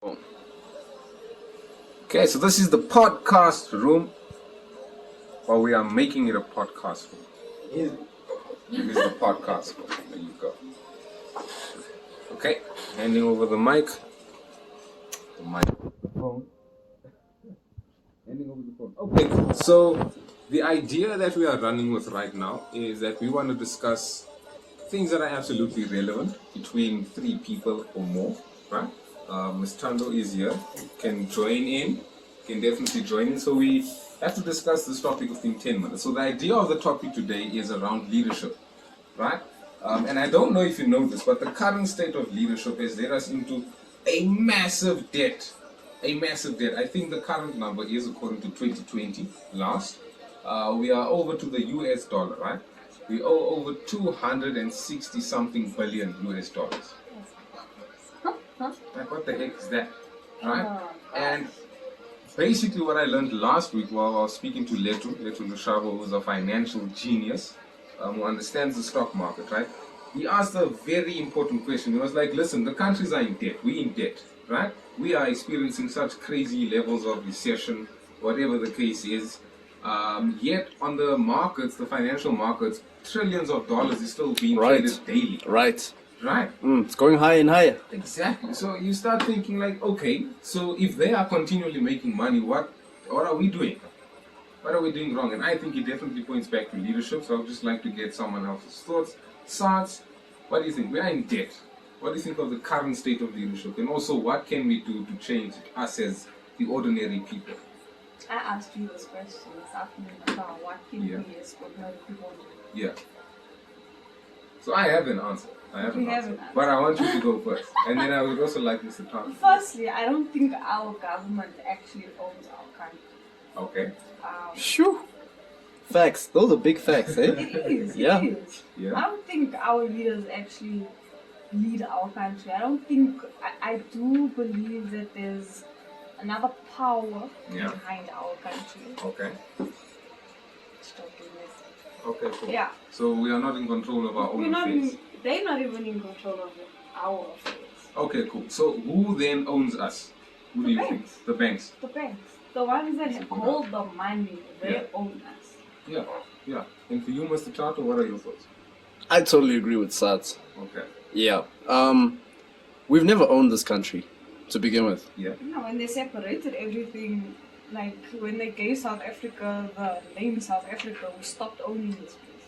Okay, so this is the podcast room, or we are making it a podcast room. It is the podcast room. There you go. Okay, handing over the mic. The microphone. Handing over the phone. Okay, so the idea that we are running with right now is that we want to discuss things that are absolutely relevant between three people or more, right? Ms. Tando is here, can join in, can definitely join in. So we have to discuss this topic within 10 minutes. So the idea of the topic today is around leadership, right? And I don't know if you know this, but the current state of leadership has led us into a massive debt. A massive debt. I think the current number is, according to 2020 last, we are over to the US dollar, right? We owe over 260 something billion US dollars. Like, what the heck is that? Right? And basically what I learned last week while I was speaking to Letu Lushabo, who's a financial genius, who understands the stock market, right? He asked a very important question. He was like, listen, the countries are in debt. We're in debt, right? We are experiencing such crazy levels of recession, whatever the case is. Yet on the markets, the financial markets, trillions of dollars is still being traded daily. Right. It's going higher and higher. Exactly. So you start thinking like, okay, so if they are continually making money, what are we doing? What are we doing wrong? And I think it definitely points back to leadership. So I'd just like to get someone else's thoughts. Sats, what do you think? We are in debt. What do you think of the current state of leadership? And also, what can we do to change us as the ordinary people? I asked you this question this afternoon about what can we as ordinary people do. Yeah. So I have an answer. But I want you to go first. And then I would also like Mr. Thompson. Firstly, I don't think our government actually owns our country. Okay. Shoo. Facts. Those are big facts, eh? It is. Yeah. It is. Yeah. I don't think our leaders actually lead our country. I don't think. I do believe that there's another power behind our country. Okay. Stop doing this. Okay, cool. Yeah. So we are not in control of our own affairs. They're not even in control of our affairs. Okay, cool. So who then owns us? Who do you think? The banks. The banks. The ones that hold the money, they own us. Yeah. And for you, Mr. Chato, what are your thoughts? I totally agree with Sats. Okay. Yeah. We've never owned this country to begin with. Yeah. No, when they separated everything, like when they gave South Africa the name South Africa, we stopped owning this place.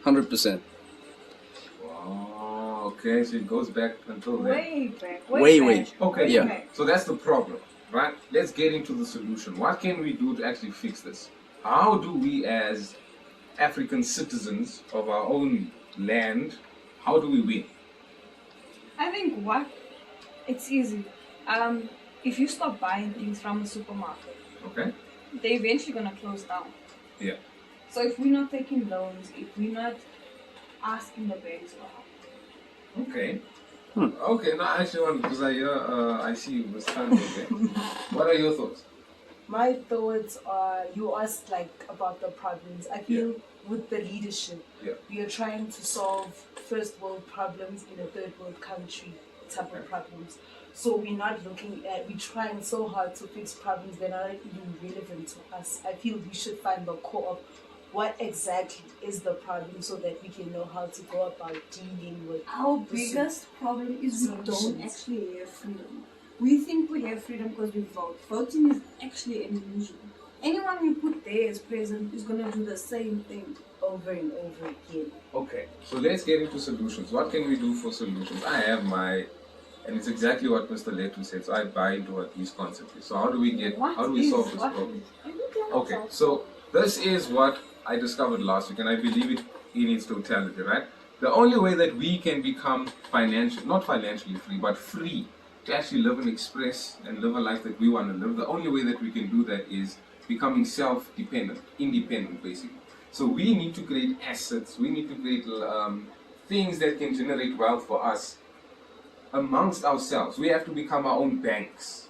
100%. Wow. Okay, so it goes back until then. Way back. Way. Okay. Yeah. Back. So that's the problem, right? Let's get into the solution. What can we do to actually fix this? How do we, as African citizens of our own land, how do we win? I think it's easy. If you stop buying things from the supermarket, Okay. they're eventually gonna close down. Yeah. So if we're not taking loans, if we're not asking the banks for help. Okay. Okay, no, I actually want, because I see you was standing there. What are your thoughts? My thoughts are, you asked like about the problems. I feel with the leadership, we are trying to solve first world problems in a third world country type of problems. So we're not we're trying so hard to fix problems that are not even relevant to us. I feel we should find the core of what exactly is the problem so that we can know how to go about dealing with Our biggest problem is we don't actually have freedom. We think we have freedom because we vote. Voting is actually an illusion. Anyone we put there as president is going to do the same thing over and over again. Okay, so let's get into solutions. What can we do for solutions? I have and it's exactly what Mr. Letu said, so I buy into what his concept is. So how do we solve this problem? Okay, so this is what I discovered last week, and I believe it in its totality, right? The only way that we can become not financially free, but free to actually live and express and live a life that we want to live, the only way that we can do that is becoming self-dependent, independent basically. So we need to create assets, we need to create things that can generate wealth for us amongst ourselves. We have to become our own banks.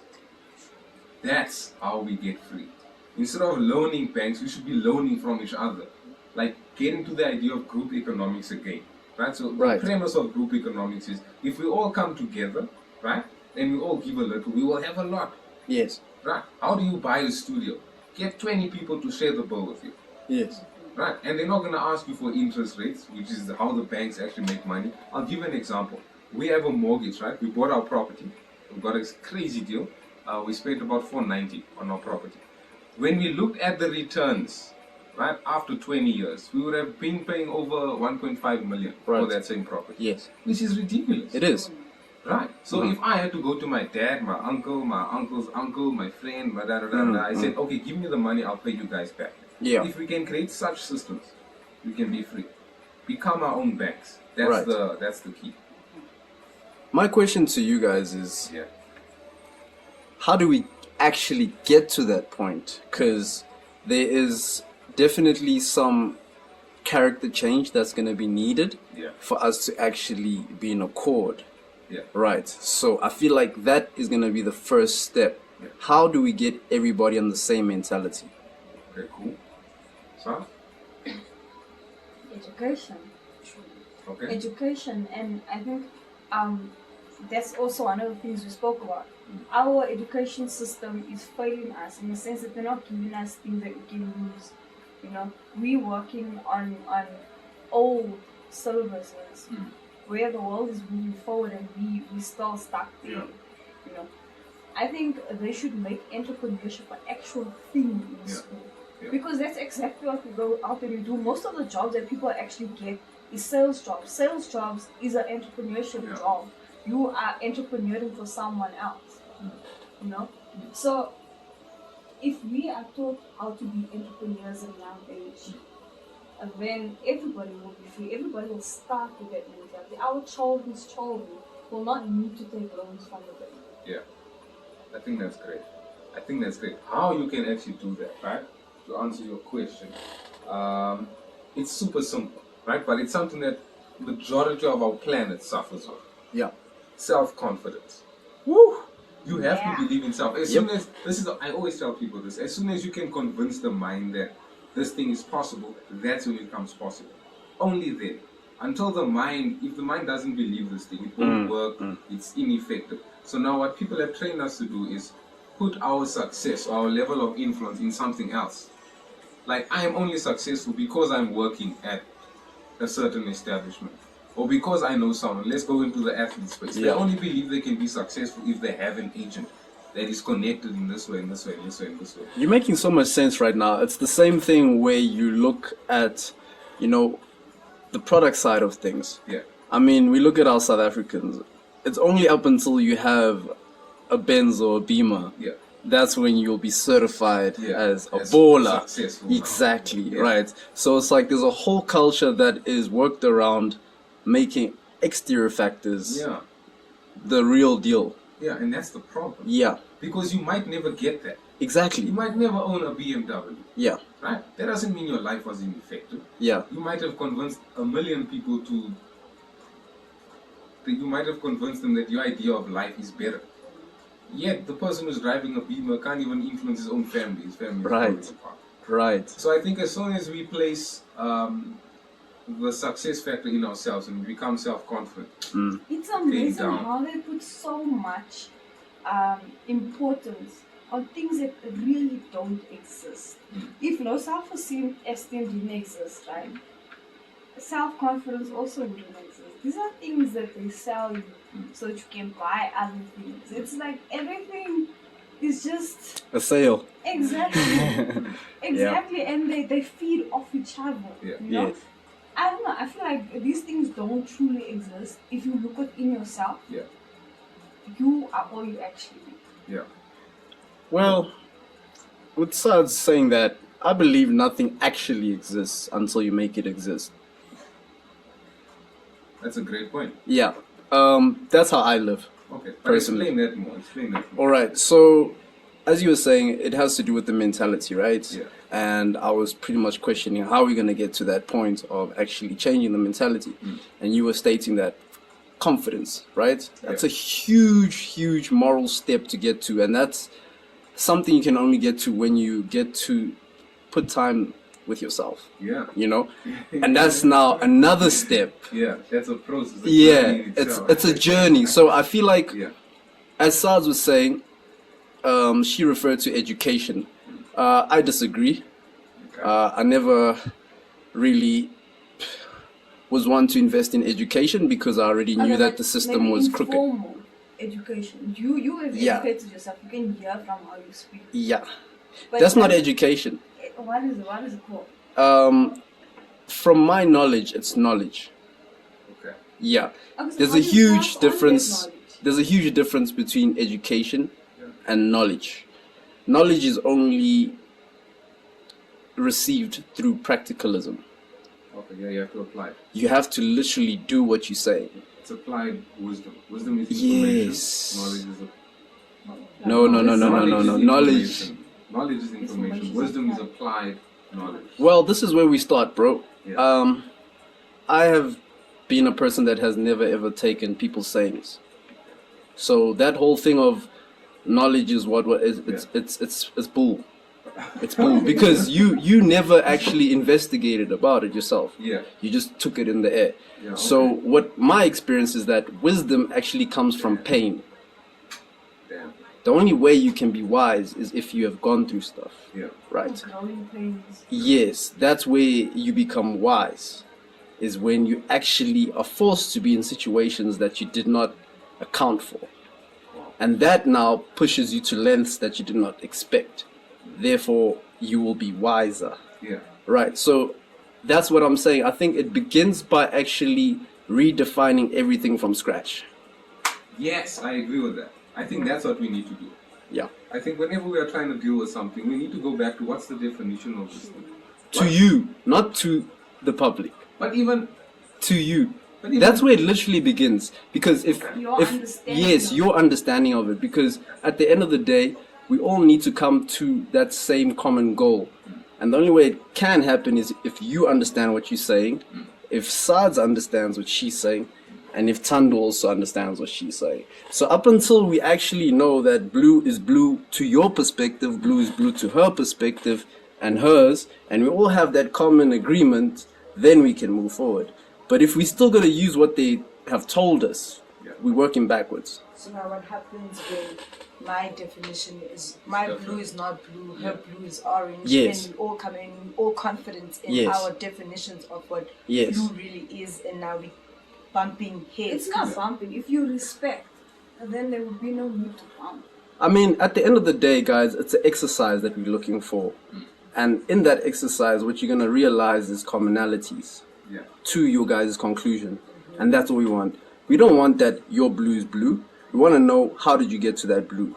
That's how we get free. Instead of loaning banks, we should be loaning from each other. Like getting to the idea of group economics again. Right? So the premise of group economics is if we all come together, right, and we all give a little, we will have a lot. Yes. Right? How do you buy a studio? Get 20 people to share the bill with you. Yes. Right? And they're not going to ask you for interest rates, which is how the banks actually make money. I'll give an example. We have a mortgage, right? We bought our property. We got a crazy deal. We spent about $490 on our property. When we looked at the returns, right, after 20 years, we would have been paying over 1.5 million for that same property. Yes. Which is ridiculous. It is. Right. So if I had to go to my dad, my uncle, my uncle's uncle, my friend, I said, okay, give me the money, I'll pay you guys back. Yeah. If we can create such systems, we can be free. Become our own banks. That's Right. that's the key. My question to you guys is, Yeah. how do we actually get to that point? Because there is definitely some character change that's going to be needed Yeah. for us to actually be in accord. Yeah. Right. So I feel like that is going to be the first step. Yeah. How do we get everybody on the same mentality? Okay, cool. So, Education. okay. Education, and I think that's also one of the things we spoke about. Our education system is failing us in the sense that they're not giving us things that we can use. You know, we're working on old syllabuses where the world is moving forward and we still stuck there. Yeah. You know, I think they should make entrepreneurship an actual thing in Yeah. school. Yeah. Because that's exactly what we go out and we do. Most of the jobs that people actually get is sales jobs. Sales jobs is an entrepreneurship Yeah. job. You are entrepreneuring for someone else. You know? So if we are taught how to be entrepreneurs at a young age, then everybody will be free. Everybody will start with that mentality. Our children's children will not need to take loans from the bank. Yeah. I think that's great. I think that's great. How you can actually do that, right? To answer your question, it's super simple, right? But it's something that majority of our planet suffers with. Yeah. Self-confidence. Woo! You have Yeah. to believe in self. As soon as I always tell people this. As soon as you can convince the mind that this thing is possible, that's when it becomes possible. Only then. Until if the mind doesn't believe this thing, it won't work. It's ineffective. So now what people have trained us to do is put our success, our level of influence in something else. Like, I am only successful because I'm working at a certain establishment, or because I know someone. Let's go into the athlete space. They Yeah. only believe they can be successful if they have an agent that is connected in this way, in this way, in this way, in this way. You're making so much sense right now. It's the same thing where you look at, the product side of things. Yeah, I mean, we look at our South Africans. It's only up until you have a Benz or a Beamer. yeah, That's when you'll be certified yeah. as a As baller. successful now. Exactly, Yeah. right. So it's like there's a whole culture that is worked around making exterior factors Yeah, the real deal. yeah, and that's the problem. Yeah, Because you might never get that. You exactly. might never own a BMW, Yeah, right? That doesn't mean your life was ineffective. yeah, You might have convinced a million people you might have convinced them that your idea of life is better. Yet the person who's driving a Beamer can't even influence his own family. His family is Right. falling apart. right. So I think as soon as we place the success factor in ourselves and we become self-confident, It's amazing down. how they put so much importance on things that really don't exist. If low self-esteem didn't exist, right? Self-confidence also wouldn't exist. These are things that they sell you so that you can buy other things. It's like everything is just A sale. exactly, and they feed off each other. Yeah. You know? Yes. I don't know. I feel like these things don't truly exist. If you look within yourself, yeah, you are all you actually need. yeah, Well, with Sad's saying that, I believe nothing actually exists until you make it exist. that's a great point. Yeah, that's how I live. Okay, but Personally. explain that more. Explain that more. All right, so as you were saying, it has to do with the mentality, right? Yeah. And I was pretty much questioning how we're going to get to that point of actually changing the mentality. And you were stating that confidence, right? That's a huge, huge moral step to get to. And that's something you can only get to when you get to put time with yourself, Yeah, And that's now another step. yeah, that's a process. Yeah, it's a journey. So I feel like Yeah, as Saz was saying, she referred to education. I disagree. Okay. I never really was one to invest in education because I already knew that the system maybe was crooked. informal education. You have Yeah. educated yourself. You can hear from how you speak. Yeah, But that's not education. What is it called? From my knowledge, it's knowledge. Okay. Yeah, Okay, so there's how a do you huge pass on that difference. knowledge? There's a huge difference between education Yeah. and knowledge. Knowledge is only received through practicalism. Okay. Yeah, you have to apply. You have to literally do what you say. It's applied wisdom. Wisdom is information. Yes. Knowledge is No. Knowledge. information. Knowledge is information. Wisdom is applied knowledge. Well, this is where we start, bro. Yeah. I have been a person that has never ever taken people's sayings. So that whole thing of knowledge is what is it's bull. It's bull because you never actually investigated about it yourself. Yeah. You just took it in the air. Yeah, So okay. what my experience is that wisdom actually comes from pain. Damn. The only way you can be wise is if you have gone through stuff, Yeah. right? Growing pains. Yes, that's where you become wise, is when you actually are forced to be in situations that you did not account for. And that now pushes you to lengths that you did not expect. Therefore, you will be wiser. Yeah. Right, so that's what I'm saying. I think it begins by actually redefining everything from scratch. Yes, I agree with that. I think that's what we need to do. Yeah. I think whenever we are trying to deal with something, we need to go back to what's the definition of this thing. To you, not to the public. But even To you. But even- That's where it literally begins. Because if Your understanding yes, of your understanding of it. Because at the end of the day, we all need to come to that same common goal. And the only way it can happen is if you understand what you're saying, if Sads understands what she's saying, and if Tandu also understands what she's saying. So up until we actually know that blue is blue to your perspective, blue is blue to her perspective and hers, and we all have that common agreement, then we can move forward. But if we still got to use what they have told us, we're working backwards. So now what happens when my definition is my blue is not blue, her blue is orange, Yes. and we all come in all confidence in Yes. our definitions of what Yes. blue really is, and now we bumping heads. It's not bumping. If you respect, then there will be no need to bump. I mean, at the end of the day, guys, it's an exercise that we're looking for. And in that exercise, what you're going to realize is commonalities Yeah. to your guys' conclusion. And that's what we want. We don't want that your blue is blue. We want to know, how did you get to that blue?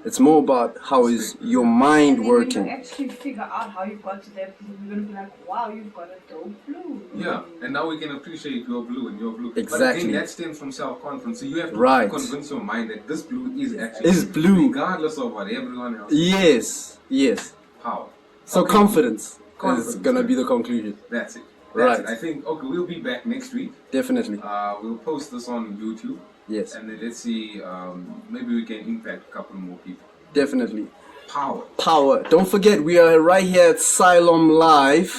It's more about how is your mind And then when working. you actually figure out how you got to that blue, you're gonna be like, wow, you've got a dope blue. Yeah, and now we can appreciate your blue and your blue. But Exactly. again, that stems from self-confidence. So you have to Right. convince your mind that this blue is actually Is blue. regardless of what everyone else. Yes, yes. Power. So Okay. confidence Confidence, is going to yeah. be the conclusion. That's it. Right. It. I think. Okay, we'll be back next week. Definitely. We'll post this on YouTube, Yes, and then let's see. Maybe we can impact a couple more people. definitely. Power. Power. Don't forget, we are right here at Xylem Live.